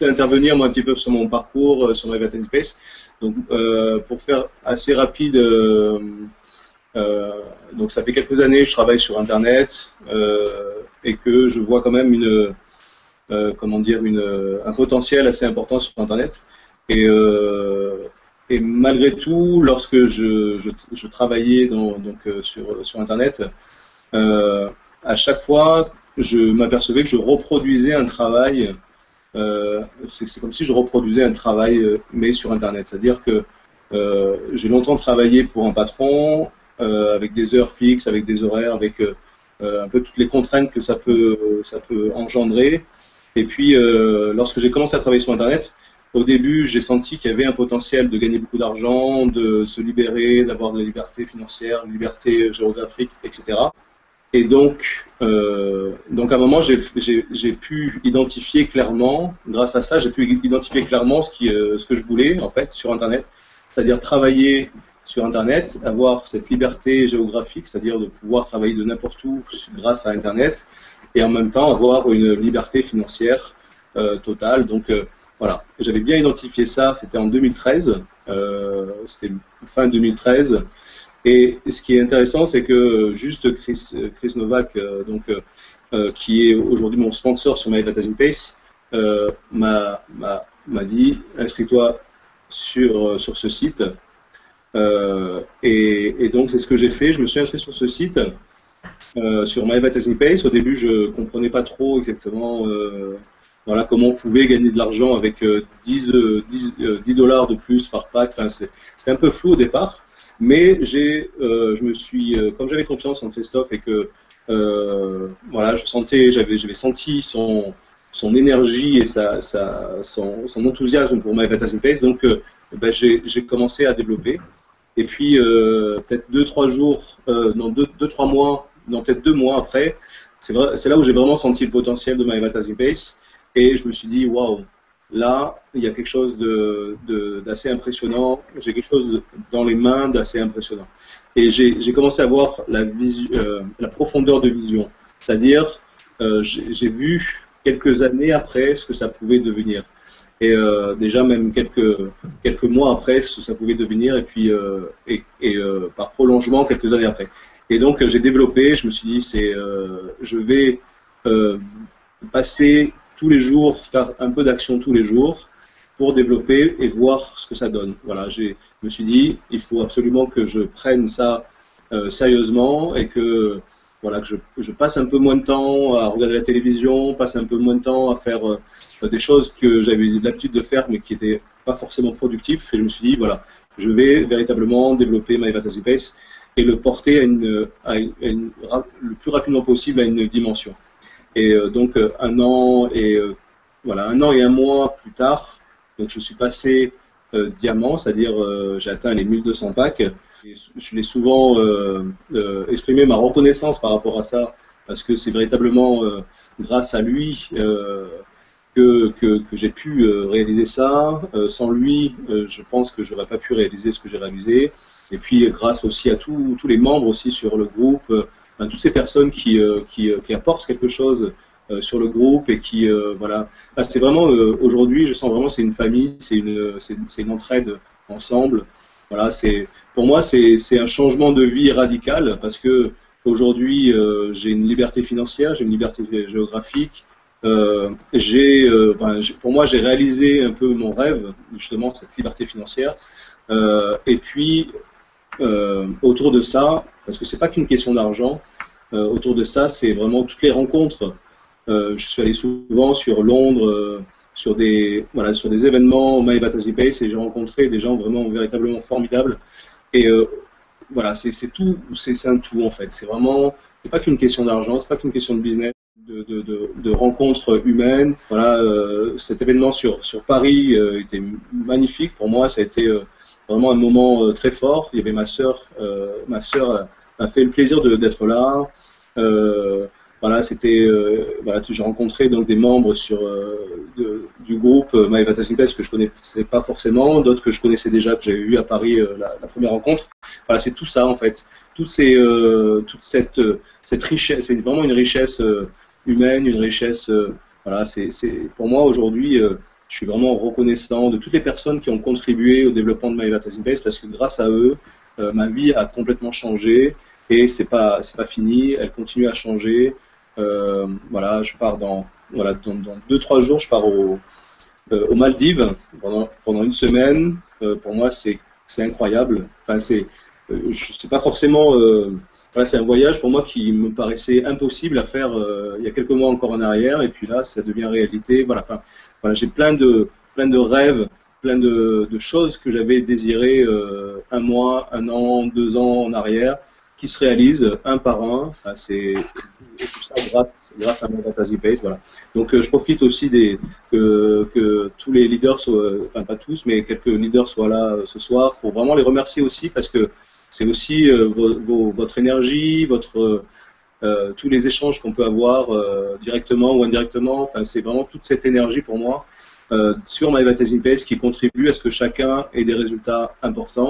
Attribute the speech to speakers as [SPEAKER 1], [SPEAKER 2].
[SPEAKER 1] intervenir moi un petit peu sur mon parcours sur MyVatancy Space. Donc pour faire assez rapide, donc ça fait quelques années que je travaille sur Internet et que je vois quand même comment dire, un potentiel assez important sur Internet. Et, et malgré tout, lorsque je travaillais sur Internet, à chaque fois, je m'apercevais que je reproduisais un travail. C'est comme si je reproduisais un travail, mais sur Internet. C'est-à-dire que j'ai longtemps travaillé pour un patron, avec des heures fixes, avec des horaires, avec un peu toutes les contraintes que ça peut engendrer. Et puis, lorsque j'ai commencé à travailler sur Internet, au début, j'ai senti qu'il y avait un potentiel de gagner beaucoup d'argent, de se libérer, d'avoir de la liberté financière, de liberté géographique, etc. Et donc à un moment, j'ai pu identifier clairement, grâce à ça, j'ai pu identifier clairement ce que je voulais, en fait, sur Internet. C'est-à-dire travailler sur Internet, avoir cette liberté géographique, c'est-à-dire de pouvoir travailler de n'importe où grâce à Internet, et en même temps avoir une liberté financière totale. Donc voilà, j'avais bien identifié ça, c'était en 2013, c'était fin 2013. Et ce qui est intéressant, c'est que juste Chris Novak, qui est aujourd'hui mon sponsor sur MyVatancy Space, m'a dit inscris-toi sur ce site. Et donc c'est ce que j'ai fait. Je me suis inscrit sur ce site, sur MyVatancy Space. Au début, je ne comprenais pas trop exactement voilà, comment on pouvait gagner de l'argent avec 10 $ de plus par pack. Enfin, c'était un peu flou au départ. Mais je me suis, comme j'avais confiance en Christophe et que voilà, j'avais senti son énergie et son enthousiasme pour MyVatancy Space, donc ben, j'ai commencé à développer. Et puis peut-être 2-3 jours, non 2-3 mois, non peut-être 2 mois après, c'est là où j'ai vraiment senti le potentiel de MyVatancy Space et je me suis dit waouh. Là, il y a quelque chose d'assez impressionnant. J'ai quelque chose dans les mains d'assez impressionnant. Et j'ai commencé à voir la profondeur de vision. C'est-à-dire, j'ai vu quelques années après ce que ça pouvait devenir. Et déjà même quelques mois après ce que ça pouvait devenir. Et puis, par prolongement, quelques années après. Et donc, j'ai développé. Je me suis dit, je vais passer tous les jours, faire un peu d'action tous les jours pour développer et voir ce que ça donne. Voilà, je me suis dit, il faut absolument que je prenne ça sérieusement et que, voilà, que je passe un peu moins de temps à regarder la télévision, passe un peu moins de temps à faire des choses que j'avais l'habitude de faire mais qui n'étaient pas forcément productifs. Et je me suis dit, voilà, je vais véritablement développer MyVatancy Space et le porter le plus rapidement possible à une dimension. Et donc un an et un mois plus tard, donc je suis passé diamant, c'est-à-dire j'ai atteint les 1200 packs. Et je l'ai souvent exprimé ma reconnaissance par rapport à ça, parce que c'est véritablement grâce à lui que j'ai pu réaliser ça. Sans lui, je pense que j'aurais pas pu réaliser ce que j'ai réalisé. Et puis grâce aussi à tous les membres aussi sur le groupe. Toutes ces personnes qui apportent quelque chose sur le groupe et qui voilà. C'est vraiment aujourd'hui, je sens vraiment c'est une famille, c'est une entraide ensemble. Voilà, pour moi c'est un changement de vie radical parce que aujourd'hui j'ai une liberté financière, j'ai une liberté géographique. Pour moi j'ai réalisé un peu mon rêve, justement cette liberté financière. Et puis autour de ça, parce que c'est pas qu'une question d'argent, autour de ça, c'est vraiment toutes les rencontres. Je suis allé souvent sur Londres, sur des événements MyVatancy Space et j'ai rencontré des gens vraiment véritablement formidables. Et voilà, c'est un tout en fait. C'est pas qu'une question d'argent, c'est pas qu'une question de business, de rencontres humaines. Voilà, cet événement sur Paris était magnifique pour moi. Ça a été vraiment un moment très fort. Il y avait ma sœur m'a fait le plaisir d'être là. Voilà, j'ai rencontré donc des membres du groupe MyVatancy Space que je connaissais pas forcément, d'autres que je connaissais déjà, que j'avais vu à Paris la première rencontre. Voilà, c'est tout ça en fait. Toute cette richesse, c'est vraiment une richesse humaine, une richesse. Voilà, pour moi aujourd'hui. je suis vraiment reconnaissant de toutes les personnes qui ont contribué au développement de My Advertising Base parce que grâce à eux, ma vie a complètement changé et c'est pas fini, elle continue à changer. Voilà, je pars dans 2-3 jours, je pars aux Maldives pendant une semaine. Pour moi, c'est incroyable. Enfin, c'est pas forcément. Voilà, c'est un voyage pour moi qui me paraissait impossible à faire il y a quelques mois encore en arrière, et puis là, ça devient réalité. Voilà, enfin, voilà, j'ai plein de rêves, plein de choses que j'avais désirées un mois, un an, 2 ans en arrière, qui se réalisent un par un. Enfin, et tout ça grâce à mon Fantasy Base. Voilà. Donc, je profite aussi que tous les leaders soient, enfin pas tous, mais quelques leaders soient là ce soir pour vraiment les remercier aussi parce que c'est aussi votre énergie, tous les échanges qu'on peut avoir directement ou indirectement. Enfin, c'est vraiment toute cette énergie pour moi sur My Advertising Base qui contribue à ce que chacun ait des résultats importants.